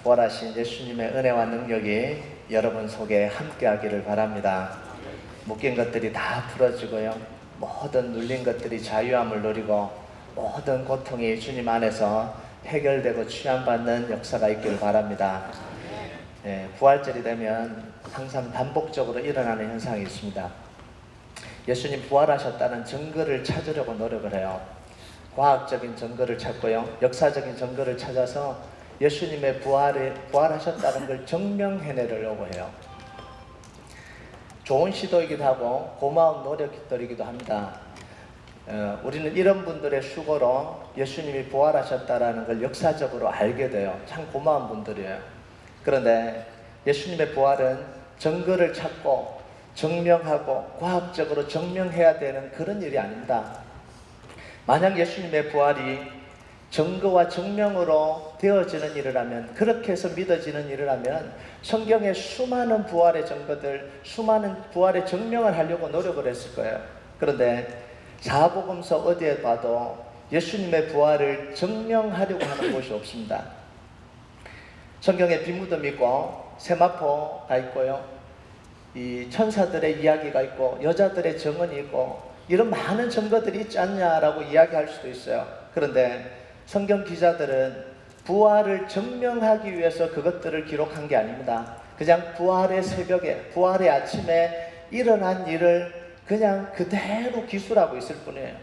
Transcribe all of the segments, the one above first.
부활하신 예수님의 은혜와 능력이 여러분 속에 함께하기를 바랍니다. 묶인 것들이 다 풀어지고요, 모든 눌린 것들이 자유함을 누리고 모든 고통이 주님 안에서 해결되고 취함받는 역사가 있기를 바랍니다. 부활절이 되면 항상 반복적으로 일어나는 현상이 있습니다. 예수님 부활하셨다는 증거를 찾으려고 노력을 해요. 과학적인 증거를 찾고요, 역사적인 증거를 찾아서 예수님의 부활하셨다는 걸 증명해내려고 해요. 좋은 시도이기도 하고 고마운 노력들이기도 합니다. 우리는 이런 분들의 수고로 예수님이 부활하셨다는 걸 역사적으로 알게 돼요. 참 고마운 분들이에요. 그런데 예수님의 부활은 증거를 찾고 증명하고 과학적으로 증명해야 되는 그런 일이 아닙니다. 만약 예수님의 부활이 증거와 증명으로 되어지는 일이라면, 그렇게 해서 믿어지는 일이라면 성경의 수많은 부활의 증거들, 수많은 부활의 증명을 하려고 노력을 했을 거예요. 그런데 사복음서 어디에 봐도 예수님의 부활을 증명하려고 하는 곳이 없습니다. 성경에 빈무덤이 있고 세마포가 있고요, 이 천사들의 이야기가 있고 여자들의 증언이 있고 이런 많은 증거들이 있지 않냐라고 이야기할 수도 있어요. 그런데 성경 기자들은 부활을 증명하기 위해서 그것들을 기록한 게 아닙니다. 그냥 부활의 새벽에, 부활의 아침에 일어난 일을 그냥 그대로 기술하고 있을 뿐이에요.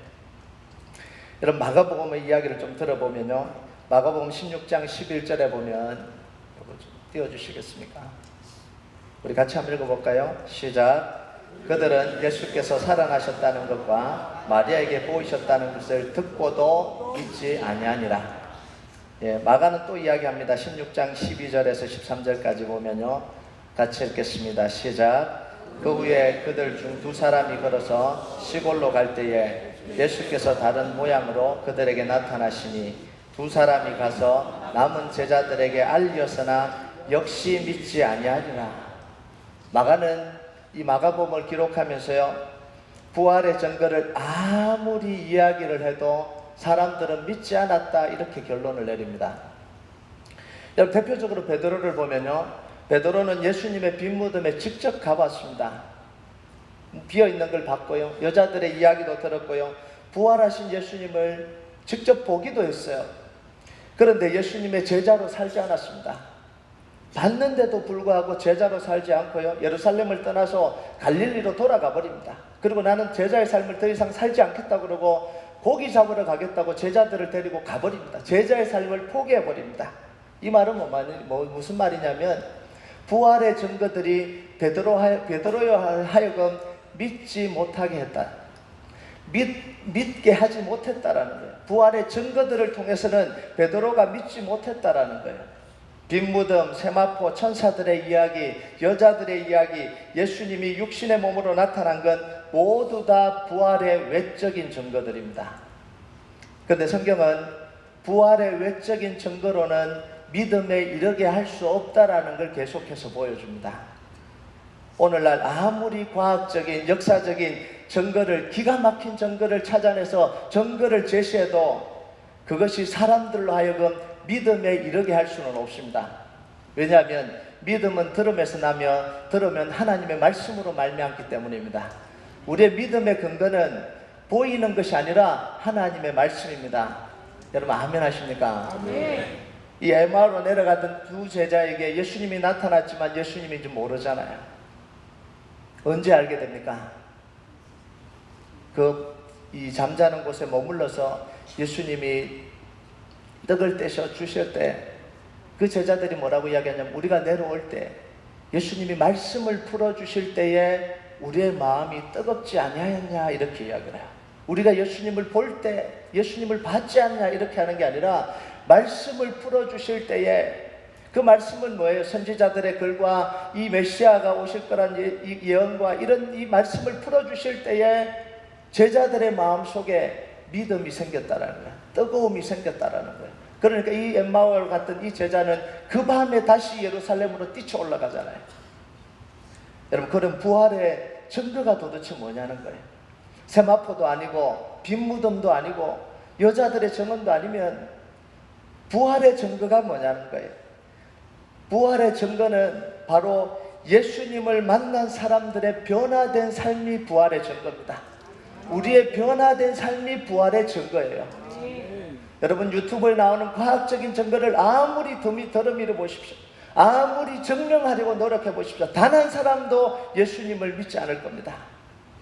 여러분, 마가복음의 이야기를 좀 들어보면요, 마가복음 16장 11절에 보면, 이거 좀 띄워주시겠습니까? 우리 같이 한번 읽어볼까요? 시작. 그들은 예수께서 살아나셨다는 것과 마리아에게 보이셨다는 것을 듣고도 믿지 아니하니라. 마가는 또 이야기합니다. 16장 12절에서 13절까지 보면요, 같이 읽겠습니다. 시작. 그 후에 그들 중 두 사람이 걸어서 시골로 갈 때에 예수께서 다른 모양으로 그들에게 나타나시니 두 사람이 가서 남은 제자들에게 알렸으나 역시 믿지 아니하니라. 마가는 이 마가복음을 기록하면서요, 부활의 증거를 아무리 이야기를 해도 사람들은 믿지 않았다, 이렇게 결론을 내립니다. 여러분, 대표적으로 베드로를 보면요, 베드로는 예수님의 빈 무덤에 직접 가봤습니다. 비어있는 걸 봤고요, 여자들의 이야기도 들었고요, 부활하신 예수님을 직접 보기도 했어요. 그런데 예수님의 제자로 살지 않았습니다. 봤는데도 불구하고 제자로 살지 않고요, 예루살렘을 떠나서 갈릴리로 돌아가 버립니다. 그리고 나는 제자의 삶을 더 이상 살지 않겠다 그러고 고기 잡으러 가겠다고 제자들을 데리고 가버립니다. 제자의 삶을 포기해 버립니다. 이 말은 무슨 말이냐면, 부활의 증거들이 베드로여 하여금 믿지 못하게 했다, 믿게 하지 못했다라는 거예요. 부활의 증거들을 통해서는 베드로가 믿지 못했다라는 거예요. 빈무덤, 세마포, 천사들의 이야기, 여자들의 이야기, 예수님이 육신의 몸으로 나타난 건 모두 다 부활의 외적인 증거들입니다. 그런데 성경은 부활의 외적인 증거로는 믿음에 이르게 할 수 없다라는 걸 계속해서 보여줍니다. 오늘날 아무리 과학적인, 역사적인 증거를, 기가 막힌 증거를 찾아내서 증거를 제시해도 그것이 사람들로 하여금 믿음에 이르게 할 수는 없습니다. 왜냐하면 믿음은 들음에서 나며 들으면 하나님의 말씀으로 말미암기 때문입니다. 우리의 믿음의 근거는 보이는 것이 아니라 하나님의 말씀입니다. 여러분, 아멘 하십니까? 아멘. 이 에마우로 내려가던 두 제자에게 예수님이 나타났지만 예수님인지 모르잖아요. 언제 알게 됩니까? 이 잠자는 곳에 머물러서 예수님이 떡을 떼셔 주실 때 그 제자들이 뭐라고 이야기하냐면, 우리가 내려올 때 예수님이 말씀을 풀어주실 때에 우리의 마음이 뜨겁지 아니하였냐, 이렇게 이야기를 해요. 우리가 예수님을 볼 때 예수님을 받지 않냐, 이렇게 하는 게 아니라 말씀을 풀어주실 때에, 그 말씀은 뭐예요? 선지자들의 글과 이 메시아가 오실 거란 예언과 이런 이 말씀을 풀어주실 때에 제자들의 마음속에 믿음이 생겼다라는 거예요. 뜨거움이 생겼다라는 거예요. 그러니까 이 엠마오와 같은 이 제자는 그 밤에 다시 예루살렘으로 뛰쳐 올라가잖아요. 여러분, 그런 부활의 증거가 도대체 뭐냐는 거예요. 세마포도 아니고 빈무덤도 아니고 여자들의 증언도 아니면 부활의 증거가 뭐냐는 거예요. 부활의 증거는 바로 예수님을 만난 사람들의 변화된 삶이 부활의 증거입니다. 우리의 변화된 삶이 부활의 증거예요. 여러분, 유튜브에 나오는 과학적인 증거를 아무리 더미로 보십시오. 아무리 증명하려고 노력해 보십시오. 단 한 사람도 예수님을 믿지 않을 겁니다.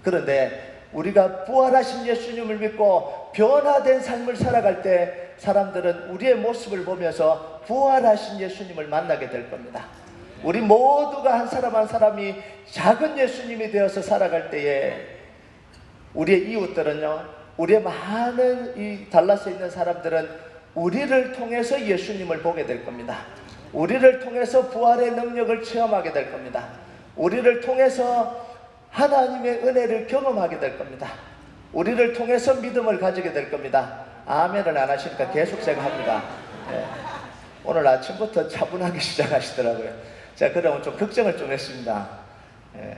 그런데 우리가 부활하신 예수님을 믿고 변화된 삶을 살아갈 때 사람들은 우리의 모습을 보면서 부활하신 예수님을 만나게 될 겁니다. 우리 모두가 한 사람 한 사람이 작은 예수님이 되어서 살아갈 때에 우리의 이웃들은요, 우리의 많은 이 달라스에 있는 사람들은 우리를 통해서 예수님을 보게 될 겁니다. 우리를 통해서 부활의 능력을 체험하게 될 겁니다. 우리를 통해서 하나님의 은혜를 경험하게 될 겁니다. 우리를 통해서 믿음을 가지게 될 겁니다. 아멘을 안 하시니까 계속 제가 합니다. 네. 오늘 아침부터 차분하게 시작하시더라고요. 제가 그러면 좀 걱정을 좀 했습니다. 네.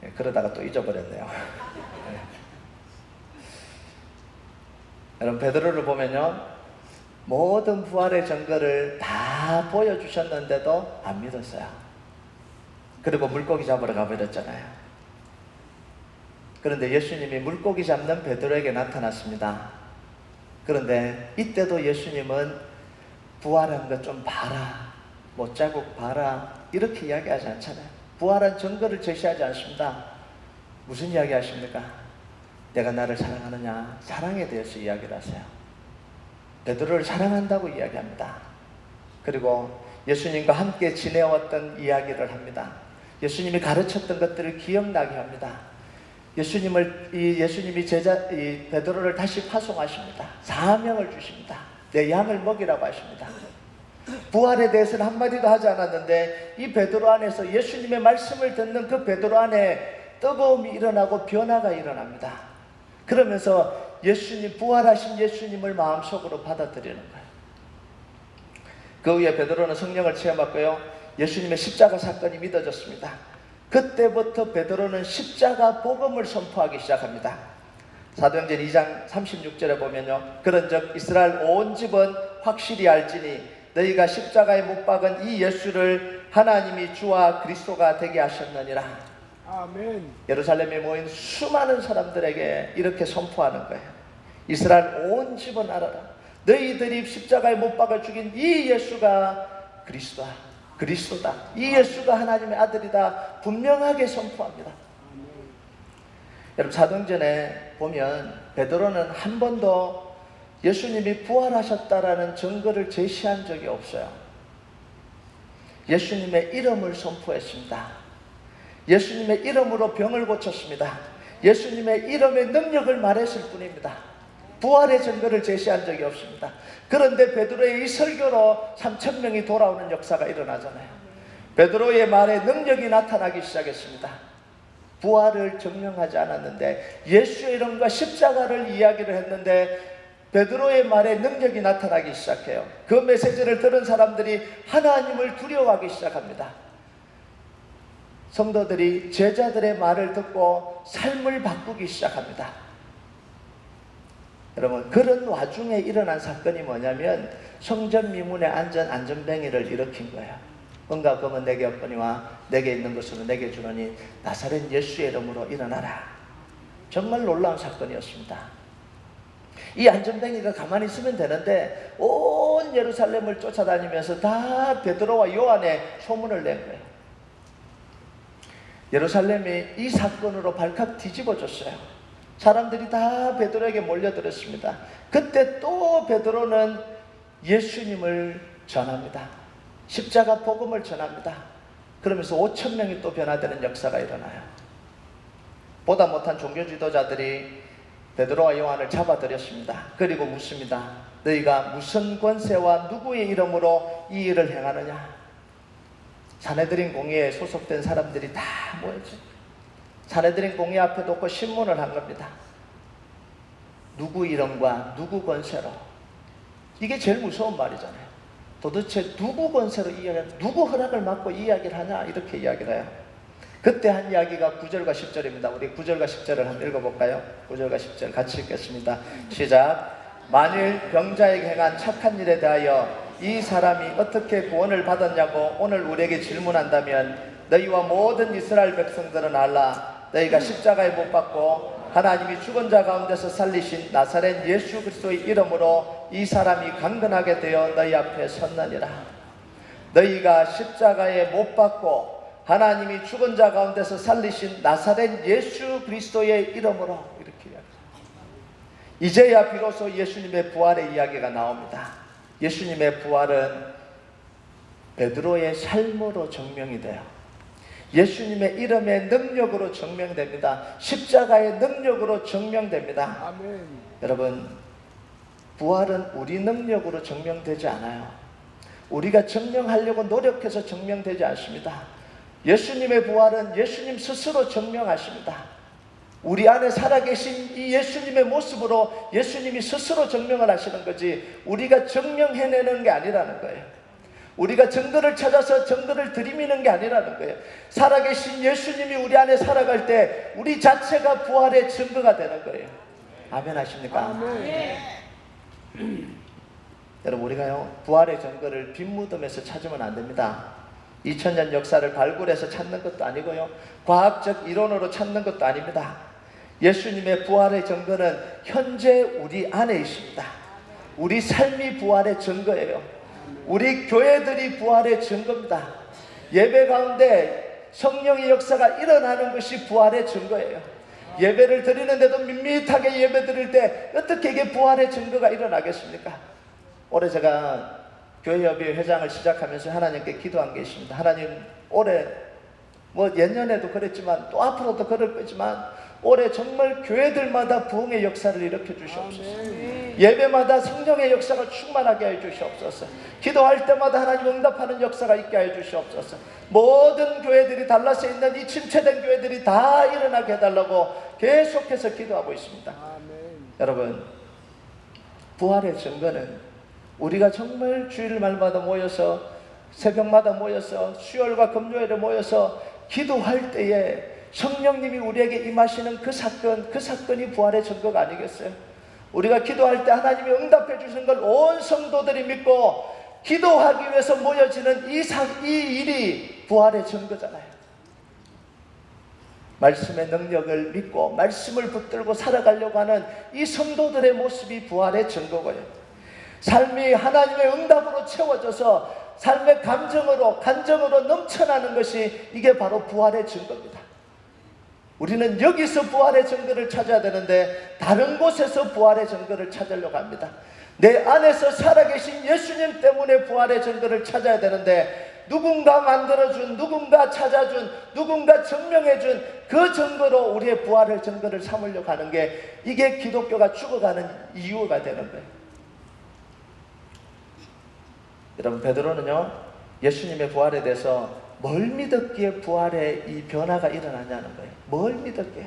네, 그러다가 또 잊어버렸네요. 네. 여러분, 베드로를 보면요, 모든 부활의 증거를 다 보여주셨는데도 안 믿었어요. 그리고 물고기 잡으러 가버렸잖아요. 그런데 예수님이 물고기 잡는 베드로에게 나타났습니다. 그런데 이때도 예수님은 부활한 것 좀 봐라, 못자국 봐라, 이렇게 이야기하지 않잖아요. 부활한 증거를 제시하지 않습니다. 무슨 이야기 하십니까? 내가 나를 사랑하느냐, 사랑에 대해서 이야기를 하세요. 베드로를 사랑한다고 이야기합니다. 그리고 예수님과 함께 지내왔던 이야기를 합니다. 예수님이 가르쳤던 것들을 기억나게 합니다. 예수님이 베드로를 다시 파송하십니다. 사명을 주십니다. 내 양을 먹이라고 하십니다. 부활에 대해서는 한마디도 하지 않았는데 이 베드로 안에서 예수님의 말씀을 듣는 그 베드로 안에 뜨거움이 일어나고 변화가 일어납니다. 그러면서 부활하신 예수님을 마음속으로 받아들이는 거예요. 그 후에 베드로는 성령을 체험했고요, 예수님의 십자가 사건이 믿어졌습니다. 그때부터 베드로는 십자가 복음을 선포하기 시작합니다. 사도행전 2장 36절에 보면요, 그런즉 이스라엘 온 집은 확실히 알지니 너희가 십자가에 못 박은 이 예수를 하나님이 주와 그리스도가 되게 하셨느니라. 아멘. 예루살렘에 모인 수많은 사람들에게 이렇게 선포하는 거예요. 이스라엘 온 집은 알아라. 너희들이 십자가에 못 박아 죽인 이 예수가 그리스도다. 이 예수가 하나님의 아들이다. 분명하게 선포합니다. 여러분, 사도행전에 보면 베드로는 한 번도 예수님이 부활하셨다라는 증거를 제시한 적이 없어요. 예수님의 이름을 선포했습니다. 예수님의 이름으로 병을 고쳤습니다. 예수님의 이름의 능력을 말했을 뿐입니다. 부활의 증거를 제시한 적이 없습니다. 그런데 베드로의 이 설교로 3,000명이 돌아오는 역사가 일어나잖아요. 베드로의 말에 능력이 나타나기 시작했습니다. 부활을 증명하지 않았는데 예수의 이름과 십자가를 이야기를 했는데 베드로의 말에 능력이 나타나기 시작해요. 그 메시지를 들은 사람들이 하나님을 두려워하기 시작합니다. 성도들이 제자들의 말을 듣고 삶을 바꾸기 시작합니다. 여러분, 그런 와중에 일어난 사건이 뭐냐면 성전 미문에 앉은 안전뱅이를 일으킨 거예요. 은과 금은 내게 없거니와 내게 있는 것으로 내게 주노니 나사렛 예수의 이름으로 일어나라. 정말 놀라운 사건이었습니다. 이 안전뱅이가 가만히 있으면 되는데 온 예루살렘을 쫓아다니면서 다 베드로와 요한의 소문을 낸 거예요. 예루살렘이 이 사건으로 발칵 뒤집어졌어요. 사람들이 다 베드로에게 몰려들었습니다. 그때 또 베드로는 예수님을 전합니다. 십자가 복음을 전합니다. 그러면서 5,000명이 또 변화되는 역사가 일어나요. 보다 못한 종교 지도자들이 베드로와 요한을 잡아들였습니다. 그리고 묻습니다. 너희가 무슨 권세와 누구의 이름으로 이 일을 행하느냐? 사내들인 공회에 소속된 사람들이 다 모였죠. 사내들인 공회 앞에 놓고 신문을 한 겁니다. 누구 이름과 누구 권세로. 이게 제일 무서운 말이잖아요. 도대체 누구 권세로 누구 허락을 받고 이야기를 하냐, 이렇게 이야기를 해요. 그때 한 이야기가 9절과 10절입니다. 우리 9절과 10절을 한번 읽어볼까요? 9절과 10절 같이 읽겠습니다. 시작. 만일 병자에게 행한 착한 일에 대하여 이 사람이 어떻게 구원을 받았냐고 오늘 우리에게 질문한다면 너희와 모든 이스라엘 백성들은 알라. 너희가 십자가에 못 박고 하나님이 죽은 자 가운데서 살리신 나사렛 예수 그리스도의 이름으로 이 사람이 강건하게 되어 너희 앞에 섰느니라. 너희가 십자가에 못 박고 하나님이 죽은 자 가운데서 살리신 나사렛 예수 그리스도의 이름으로, 이렇게 이야기합니다. 이제야 비로소 예수님의 부활의 이야기가 나옵니다. 예수님의 부활은 베드로의 삶으로 증명이 돼요. 예수님의 이름의 능력으로 증명됩니다. 십자가의 능력으로 증명됩니다. 아멘. 여러분, 부활은 우리 능력으로 증명되지 않아요. 우리가 증명하려고 노력해서 증명되지 않습니다. 예수님의 부활은 예수님 스스로 증명하십니다. 우리 안에 살아계신 이 예수님의 모습으로 예수님이 스스로 증명을 하시는 거지, 우리가 증명해내는 게 아니라는 거예요. 우리가 증거를 찾아서 증거를 들이미는 게 아니라는 거예요. 살아계신 예수님이 우리 안에 살아갈 때 우리 자체가 부활의 증거가 되는 거예요. 아멘 하십니까? 아멘. 여러분, 우리가요, 부활의 증거를 빈 무덤에서 찾으면 안 됩니다. 2000년 역사를 발굴해서 찾는 것도 아니고요, 과학적 이론으로 찾는 것도 아닙니다. 예수님의 부활의 증거는 현재 우리 안에 있습니다. 우리 삶이 부활의 증거예요. 우리 교회들이 부활의 증거입니다. 예배 가운데 성령의 역사가 일어나는 것이 부활의 증거예요. 예배를 드리는데도 밋밋하게 예배 드릴 때 어떻게 이게 부활의 증거가 일어나겠습니까? 올해 제가 교회협의회 회장을 시작하면서 하나님께 기도한 게 있습니다. 하나님, 올해 예년에도 그랬지만 또 앞으로도 그럴 거지만 올해 정말 교회들마다 부흥의 역사를 일으켜 주시옵소서. 예배마다 성령의 역사가 충만하게 해 주시옵소서. 기도할 때마다 하나님 응답하는 역사가 있게 해 주시옵소서. 모든 교회들이, 달라스에 있는 이 침체된 교회들이 다 일어나게 해달라고 계속해서 기도하고 있습니다. 여러분, 부활의 증거는 우리가 정말 주일날마다 모여서, 새벽마다 모여서, 수요일과 금요일에 모여서 기도할 때에 성령님이 우리에게 임하시는 그 사건이 부활의 증거가 아니겠어요? 우리가 기도할 때 하나님이 응답해 주신 걸 온 성도들이 믿고 기도하기 위해서 모여지는 이 일이 부활의 증거잖아요. 말씀의 능력을 믿고 말씀을 붙들고 살아가려고 하는 이 성도들의 모습이 부활의 증거고요. 삶이 하나님의 응답으로 채워져서 삶의 간정으로 넘쳐나는 것이, 이게 바로 부활의 증거입니다. 우리는 여기서 부활의 증거를 찾아야 되는데 다른 곳에서 부활의 증거를 찾으려고 합니다. 내 안에서 살아계신 예수님 때문에 부활의 증거를 찾아야 되는데, 누군가 만들어준, 누군가 찾아준, 누군가 증명해준 그 증거로 우리의 부활의 증거를 삼으려고 하는 게, 이게 기독교가 죽어가는 이유가 되는 거예요. 여러분, 베드로는요, 예수님의 부활에 대해서 뭘 믿었기에 부활의 이 변화가 일어나냐는 거예요. 뭘 믿었기에.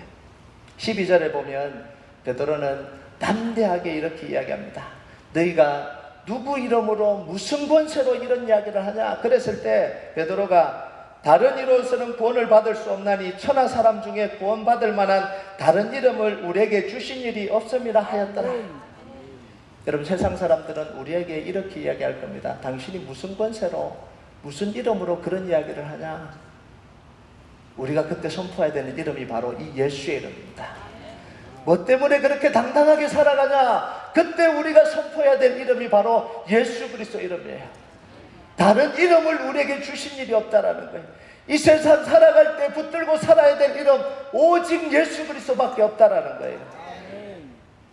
12절에 보면 베드로는 담대하게 이렇게 이야기합니다. 너희가 누구 이름으로 무슨 권세로 이런 이야기를 하냐? 그랬을 때 베드로가 다른 이로서는 구원을 받을 수 없나니 천하 사람 중에 구원받을 만한 다른 이름을 우리에게 주신 일이 없음이라 하였더라. 여러분, 세상 사람들은 우리에게 이렇게 이야기할 겁니다. 당신이 무슨 권세로, 무슨 이름으로 그런 이야기를 하냐? 우리가 그때 선포해야 되는 이름이 바로 이 예수의 이름입니다. 뭐 때문에 그렇게 당당하게 살아가냐? 그때 우리가 선포해야 될 이름이 바로 예수 그리스도 이름이에요. 다른 이름을 우리에게 주신 일이 없다라는 거예요. 이 세상 살아갈 때 붙들고 살아야 될 이름, 오직 예수 그리스도밖에 없다라는 거예요.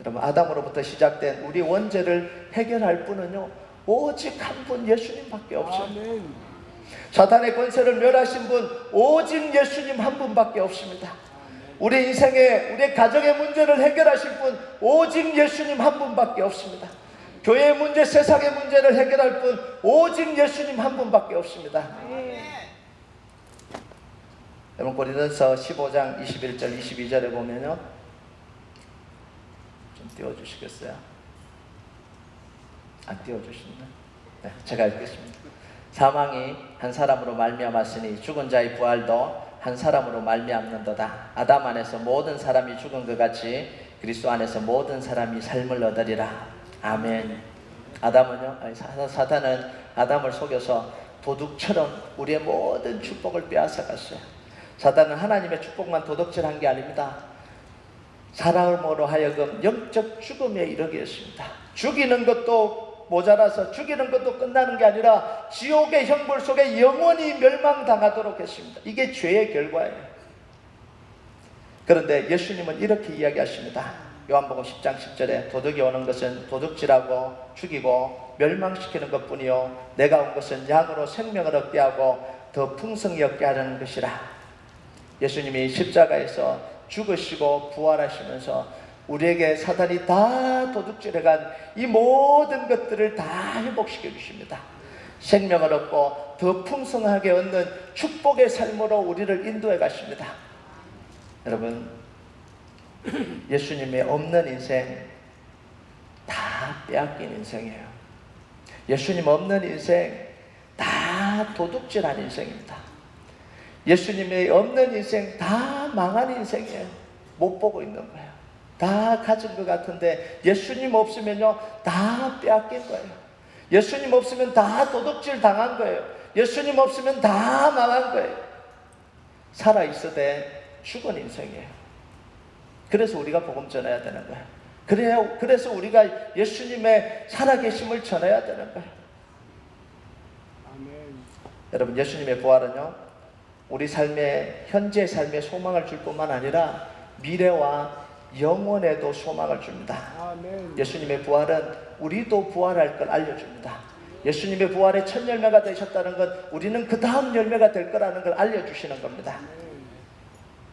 여러분, 아담으로부터 시작된 우리 원죄를 해결할 분은요, 오직 한 분, 예수님밖에 없어요. 사탄의 권세를 멸하신 분, 오직 예수님 한 분밖에 없습니다. 우리 인생의, 우리 가정의 문제를 해결하실 분, 오직 예수님 한 분밖에 없습니다. 교회의 문제, 세상의 문제를 해결할 분, 오직 예수님 한 분밖에 없습니다. 여러분, 고린도서 15장 21절 22절에 보면요, 좀 띄워주시겠어요? 안 띄워주시나? 네, 제가 읽겠습니다. 사망이 한 사람으로 말미암았으니 죽은 자의 부활도 한 사람으로 말미암는도다. 아담 안에서 모든 사람이 죽은 것 같이 그리스도 안에서 모든 사람이 삶을 얻으리라. 아멘. 사단은 아담을 속여서 도둑처럼 우리의 모든 축복을 빼앗아갔어요. 사단은 하나님의 축복만 도둑질한 게 아닙니다. 사람으로 하여금 영적 죽음에 이르게 했습니다. 죽이는 것도 모자라서 죽이는 것도 끝나는 게 아니라 지옥의 형벌 속에 영원히 멸망당하도록 했습니다. 이게 죄의 결과예요. 그런데 예수님은 이렇게 이야기하십니다. 요한복음 10장 10절에 도둑이 오는 것은 도둑질하고 죽이고 멸망시키는 것뿐이요 내가 온 것은 양으로 생명을 얻게 하고 더 풍성히 얻게 하려는 것이라. 예수님이 십자가에서 죽으시고 부활하시면서 우리에게 사단이 다 도둑질해간 이 모든 것들을 다 회복시켜 주십니다. 생명을 얻고 더 풍성하게 얻는 축복의 삶으로 우리를 인도해 가십니다. 여러분, 예수님의 없는 인생 다 빼앗긴 인생이에요. 예수님 없는 인생 다 도둑질한 인생입니다. 예수님의 없는 인생 다 망한 인생이에요. 못 보고 있는 거예요. 다 가진 것 같은데 예수님 없으면요 다 빼앗긴 거예요. 예수님 없으면 다 도둑질 당한 거예요. 예수님 없으면 다 망한 거예요. 살아있어도 죽은 인생이에요. 그래서 우리가 복음 전해야 되는 거예요. 그래서 우리가 예수님의 살아계심을 전해야 되는 거예요. 아멘. 여러분, 예수님의 부활은요 우리 삶의 현재 삶의 소망을 줄 뿐만 아니라 미래와 영원에도 소망을 줍니다. 아멘. 예수님의 부활은 우리도 부활할 걸 알려줍니다. 예수님의 부활의 첫 열매가 되셨다는 것, 우리는 그 다음 열매가 될 거라는 걸 알려주시는 겁니다.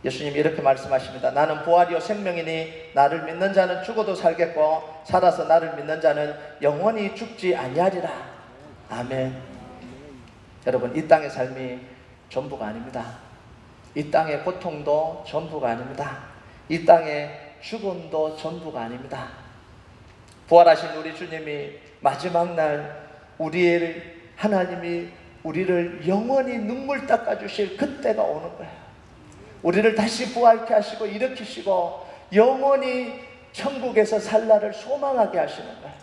예수님이 이렇게 말씀하십니다. 나는 부활이요 생명이니 나를 믿는 자는 죽어도 살겠고 살아서 나를 믿는 자는 영원히 죽지 아니하리라. 아멘. 여러분, 이 땅의 삶이 전부가 아닙니다. 이 땅의 고통도 전부가 아닙니다. 이 땅의 죽음도 전부가 아닙니다. 부활하신 우리 주님이 마지막 날 하나님이 우리를 영원히 눈물 닦아주실 그때가 오는 거예요. 우리를 다시 부활케 하시고 일으키시고 영원히 천국에서 살 날을 소망하게 하시는 거예요.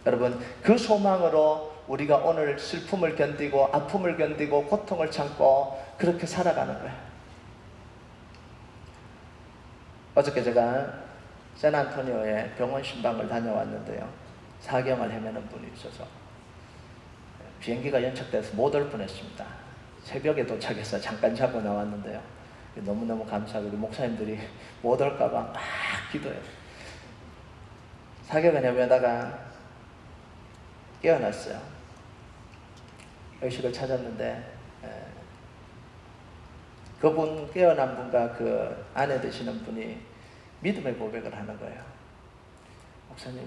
여러분, 그 소망으로 우리가 오늘 슬픔을 견디고 아픔을 견디고 고통을 참고 그렇게 살아가는 거예요. 어저께 제가 샌안토니오에 병원 신방을 다녀왔는데요, 사경을 헤매는 분이 있어서 비행기가 연착돼서 못 올 뻔했습니다. 새벽에 도착해서 잠깐 자고 나왔는데요, 너무너무 감사하고 우리 목사님들이 못 올까봐 막 기도해요. 사경을 헤매다가 깨어났어요. 의식을 찾았는데 그분, 깨어난 분과 그 아내 되시는 분이 믿음의 고백을 하는 거예요. 목사님,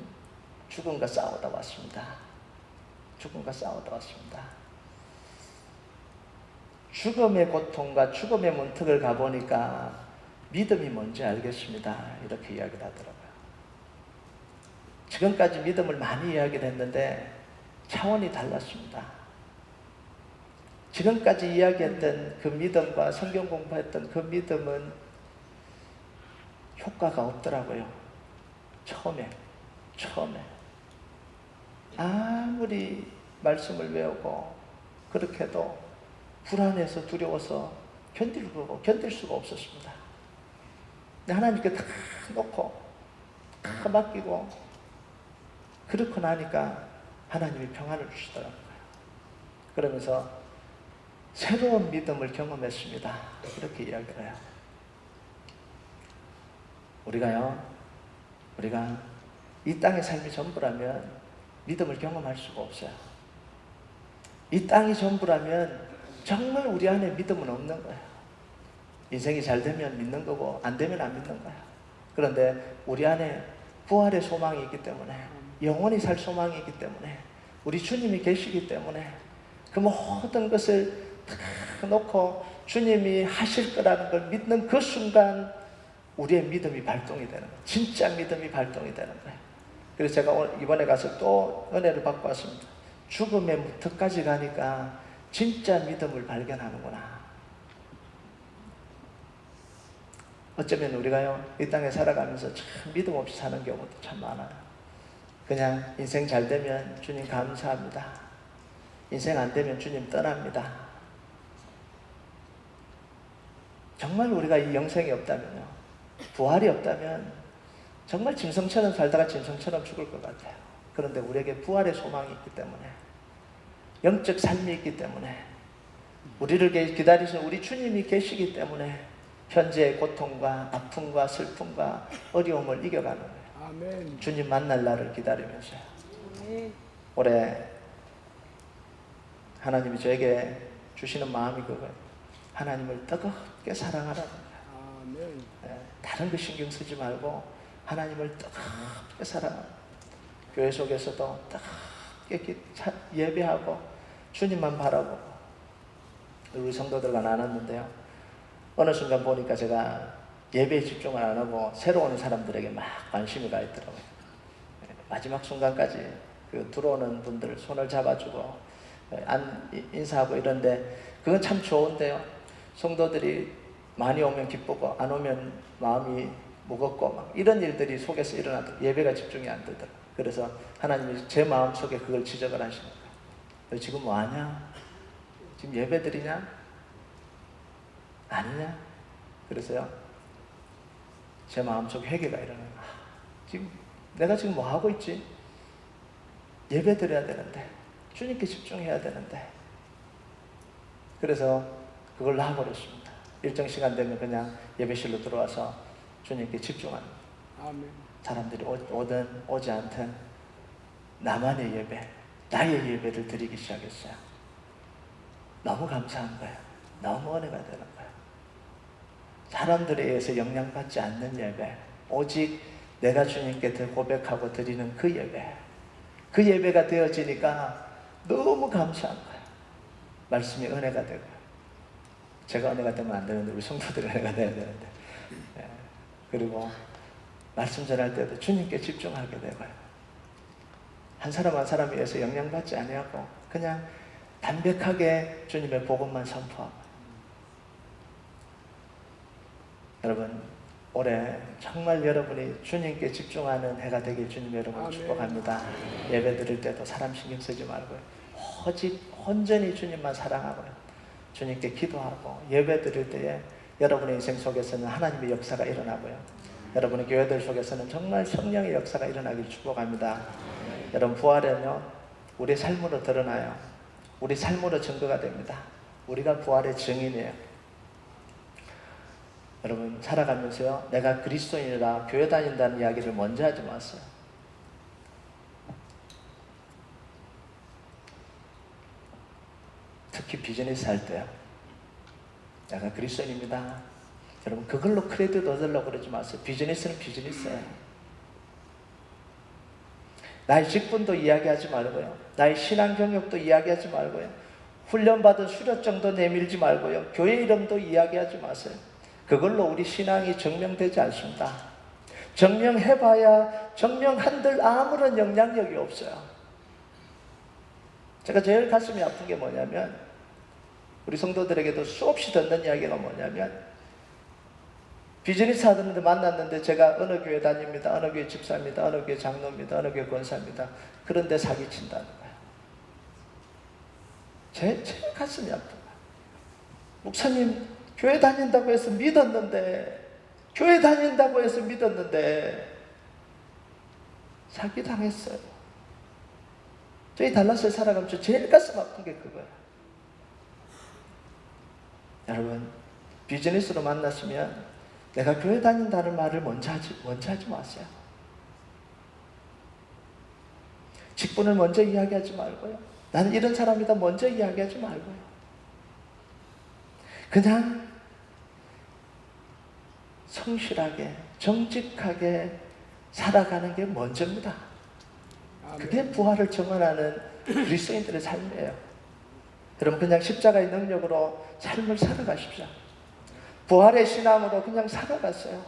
죽음과 싸우다 왔습니다. 죽음과 싸우다 왔습니다. 죽음의 고통과 죽음의 문턱을 가보니까 믿음이 뭔지 알겠습니다. 이렇게 이야기를 하더라고요. 지금까지 믿음을 많이 이야기를 했는데 차원이 달랐습니다. 지금까지 이야기했던 그 믿음과 성경 공부했던 그 믿음은 효과가 없더라고요. 처음에 아무리 말씀을 외우고 그렇게 해도 불안해서 두려워서 견딜 수가 없었습니다. 근데 하나님께 다 놓고 다 맡기고 그렇고 나니까 하나님이 평안을 주시더라고요. 그러면서 새로운 믿음을 경험했습니다. 이렇게 이야기를 해요. 우리가 이 땅의 삶이 전부라면 믿음을 경험할 수가 없어요. 이 땅이 전부라면 정말 우리 안에 믿음은 없는 거예요. 인생이 잘 되면 믿는 거고 안 되면 안 믿는 거예요. 그런데 우리 안에 부활의 소망이 있기 때문에, 영원히 살 소망이 있기 때문에, 우리 주님이 계시기 때문에 그 모든 것을 다 놓고 주님이 하실 거라는 걸 믿는 그 순간 우리의 믿음이 발동이 되는 거예요. 진짜 믿음이 발동이 되는 거예요. 그래서 제가 이번에 가서 또 은혜를 받고 왔습니다. 죽음의 문턱까지 가니까 진짜 믿음을 발견하는구나. 어쩌면 우리가요, 이 땅에 살아가면서 참 믿음 없이 사는 경우도 참 많아요. 그냥 인생 잘 되면 주님 감사합니다. 인생 안 되면 주님 떠납니다. 정말 우리가 이 영생이 없다면요, 부활이 없다면 정말 짐승처럼 살다가 짐승처럼 죽을 것 같아요. 그런데 우리에게 부활의 소망이 있기 때문에, 영적 삶이 있기 때문에, 우리를 기다리시는 우리 주님이 계시기 때문에 현재의 고통과 아픔과 슬픔과 어려움을 이겨가는 거예요. 아멘. 주님 만날 날을 기다리면서요. 아멘. 올해 하나님이 저에게 주시는 마음이 그거예요. 하나님을 뜨겁게 사랑하라는 거예요. 아멘. 다른 거 신경 쓰지 말고 하나님을 뜨겁게 사랑하라. 교회 속에서도 뜨겁게 예배하고 주님만 바라보고. 우리 성도들과 나눴는데요, 어느 순간 보니까 제가 예배에 집중을 안 하고 새로 오는 사람들에게 막 관심이 가 있더라고요. 마지막 순간까지 그 들어오는 분들 손을 잡아주고 인사하고 이런데, 그건 참 좋은데요, 성도들이 많이 오면 기쁘고 안 오면 마음이 무겁고 막 이런 일들이 속에서 일어나도 예배가 집중이 안 되더라고요. 그래서 하나님이 제 마음속에 그걸 지적을 하시는 거예요. 너 지금 뭐하냐? 지금 예배 드리냐? 아니냐? 그래서요, 제 마음속에 회개가 일어나요. 지금 내가 지금 뭐 하고 있지? 예배 드려야 되는데, 주님께 집중해야 되는데. 그래서 그걸 놔버렸습니다. 일정 시간 되면 그냥 예배실로 들어와서 주님께 집중합니다. 아멘. 사람들이 오든 오지 않든 나만의 예배, 나의 예배를 드리기 시작했어요. 너무 감사한 거예요. 너무 은혜가 되는 거예요. 사람들에 의해서 영향받지 않는 예배, 오직 내가 주님께 고백하고 드리는 그 예배, 그 예배가 되어지니까 너무 감사한 거예요. 말씀이 은혜가 되고, 제가 은혜가 되면 안 되는데 우리 성도들이 은혜가 돼야 되는데, 그리고 말씀 전할 때도 주님께 집중하게 되고요. 한 사람 한 사람에 의해서 영향받지 아니하고 그냥 담백하게 주님의 복음만 선포하고. 여러분, 올해 정말 여러분이 주님께 집중하는 해가 되길 주님 여러분을 축복합니다. 예배 드릴 때도 사람 신경 쓰지 말고요, 오직 온전히 주님만 사랑하고요, 주님께 기도하고 예배 드릴 때에 여러분의 인생 속에서는 하나님의 역사가 일어나고요, 여러분의 교회들 속에서는 정말 성령의 역사가 일어나길 축복합니다. 여러분, 부활은요, 우리 삶으로 드러나요. 우리 삶으로 증거가 됩니다. 우리가 부활의 증인이에요. 여러분, 살아가면서요, 내가 그리스도인이라 교회 다닌다는 이야기를 먼저 하지 마세요. 특히 비즈니스 할 때요, 내가 그리스도인입니다. 여러분, 그걸로 크레딧 얻으려고 그러지 마세요. 비즈니스는 비즈니스예요. 나의 직분도 이야기하지 말고요, 나의 신앙 경력도 이야기하지 말고요, 훈련받은 수료증도 내밀지 말고요, 교회 이름도 이야기하지 마세요. 그걸로 우리 신앙이 증명되지 않습니다. 증명해봐야 증명한들 아무런 영향력이 없어요. 제가 제일 가슴이 아픈 게 뭐냐면, 우리 성도들에게도 수없이 듣는 이야기가 뭐냐면, 비즈니스 하는데 만났는데 제가 어느 교회 다닙니다, 어느 교회 집사입니다, 어느 교회 장로입니다, 어느 교회 권사입니다. 그런데 사기친다는 거예요. 제 가슴이 아픈 거예요. 목사님, 교회 다닌다고 해서 믿었는데, 교회 다닌다고 해서 믿었는데 사기당했어요. 저희 달라스에 살아가면서 제일 가슴 아픈 게 그거예요. 여러분, 비즈니스로 만났으면 내가 교회 다닌다는 말을 먼저 하지 마세요. 직분을 먼저 이야기하지 말고요, 나는 이런 사람이다 먼저 이야기하지 말고요, 그냥 성실하게 정직하게 살아가는 게 먼저입니다. 그게 부활을 증언하는 그리스도인들의 삶이에요. 여러분, 그냥 십자가의 능력으로 삶을 살아가십시오. 부활의 신앙으로 그냥 살아갔어요.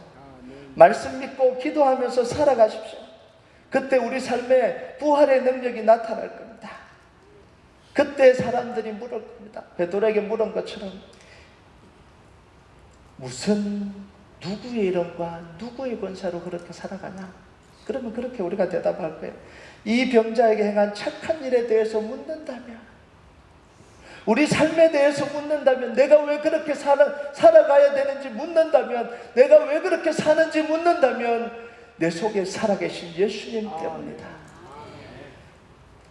말씀 믿고 기도하면서 살아가십시오. 그때 우리 삶에 부활의 능력이 나타날 겁니다. 그때 사람들이 물을 겁니다. 베드로에게 물은 것처럼, 무슨 누구의 이름과 누구의 권세로 그렇게 살아가냐? 그러면 그렇게 우리가 대답할 거예요. 이 병자에게 행한 착한 일에 대해서 묻는다면, 우리 삶에 대해서 묻는다면, 내가 왜 그렇게 살아가야 되는지 묻는다면, 내가 왜 그렇게 사는지 묻는다면 내 속에 살아계신 예수님 때문이다.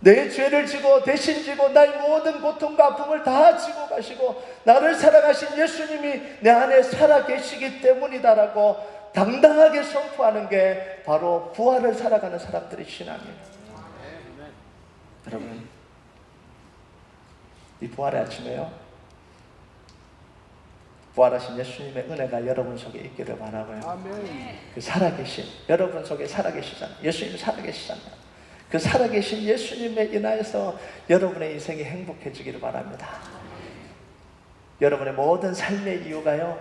내 죄를 지고 대신 지고 나의 모든 고통과 아픔을 다 지고 가시고 나를 살아가신 예수님이 내 안에 살아계시기 때문이다라고 당당하게 선포하는 게 바로 부활을 살아가는 사람들의 신앙이에요. 여러분, 이 부활의 아침에요, 부활하신 예수님의 은혜가 여러분 속에 있기를 바라고요. 그 살아계신, 여러분 속에 살아계시잖아요. 예수님이 살아계시잖아요. 그 살아계신 예수님에 인하여서 여러분의 인생이 행복해지기를 바랍니다. 여러분의 모든 삶의 이유가요,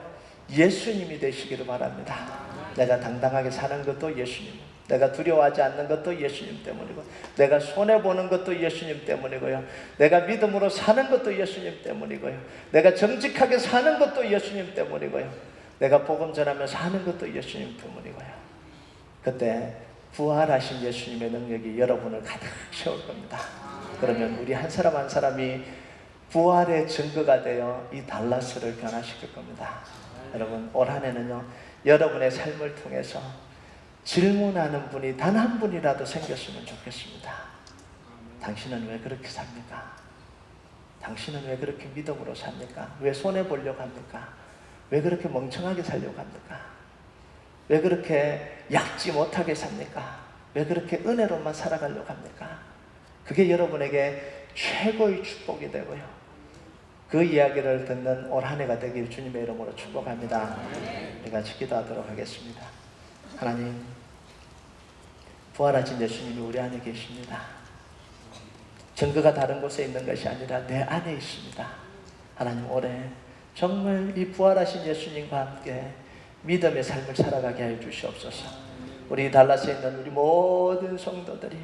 예수님이 되시기를 바랍니다. 내가 당당하게 사는 것도 예수님, 내가 두려워하지 않는 것도 예수님 때문이고, 내가 손해보는 것도 예수님 때문이고요, 내가 믿음으로 사는 것도 예수님 때문이고요, 내가 정직하게 사는 것도 예수님 때문이고요, 내가 복음 전하며 사는 것도 예수님 때문이고요. 그때 부활하신 예수님의 능력이 여러분을 가득 채울 겁니다. 그러면 우리 한 사람 한 사람이 부활의 증거가 되어 이 달라스를 변화시킬 겁니다. 여러분, 올 한 해는요, 여러분의 삶을 통해서 질문하는 분이 단 한 분이라도 생겼으면 좋겠습니다. 당신은 왜 그렇게 삽니까? 당신은 왜 그렇게 믿음으로 삽니까? 왜 손해보려고 합니까? 왜 그렇게 멍청하게 살려고 합니까? 왜 그렇게 약지 못하게 삽니까? 왜 그렇게 은혜로만 살아가려고 합니까? 그게 여러분에게 최고의 축복이 되고요, 그 이야기를 듣는 올 한 해가 되길 주님의 이름으로 축복합니다. 우리 같이 기도하도록 하겠습니다. 하나님, 부활하신 예수님이 우리 안에 계십니다. 증거가 다른 곳에 있는 것이 아니라 내 안에 있습니다. 하나님, 올해 정말 이 부활하신 예수님과 함께 믿음의 삶을 살아가게 하여 주시옵소서. 우리 달라스에 있는 우리 모든 성도들이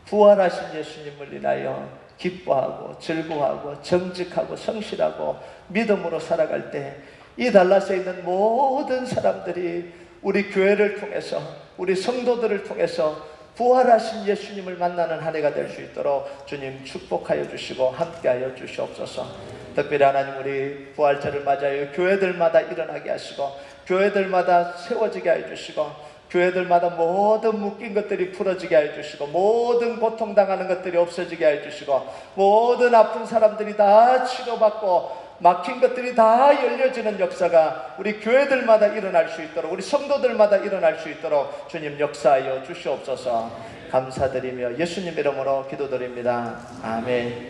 부활하신 예수님을 인하여 기뻐하고 즐거워하고 정직하고 성실하고 믿음으로 살아갈 때 이 달라스에 있는 모든 사람들이 우리 교회를 통해서, 우리 성도들을 통해서 부활하신 예수님을 만나는 한 해가 될 수 있도록 주님 축복하여 주시고 함께하여 주시옵소서. 특별히 하나님, 우리 부활절을 맞아요 교회들마다 일어나게 하시고, 교회들마다 세워지게 하여 주시고, 교회들마다 모든 묶인 것들이 풀어지게 하여 주시고, 모든 고통당하는 것들이 없어지게 하여 주시고, 모든 아픈 사람들이 다 치료받고 막힌 것들이 다 열려지는 역사가 우리 교회들마다 일어날 수 있도록, 우리 성도들마다 일어날 수 있도록 주님 역사하여 주시옵소서. 감사드리며 예수님 이름으로 기도드립니다. 아멘.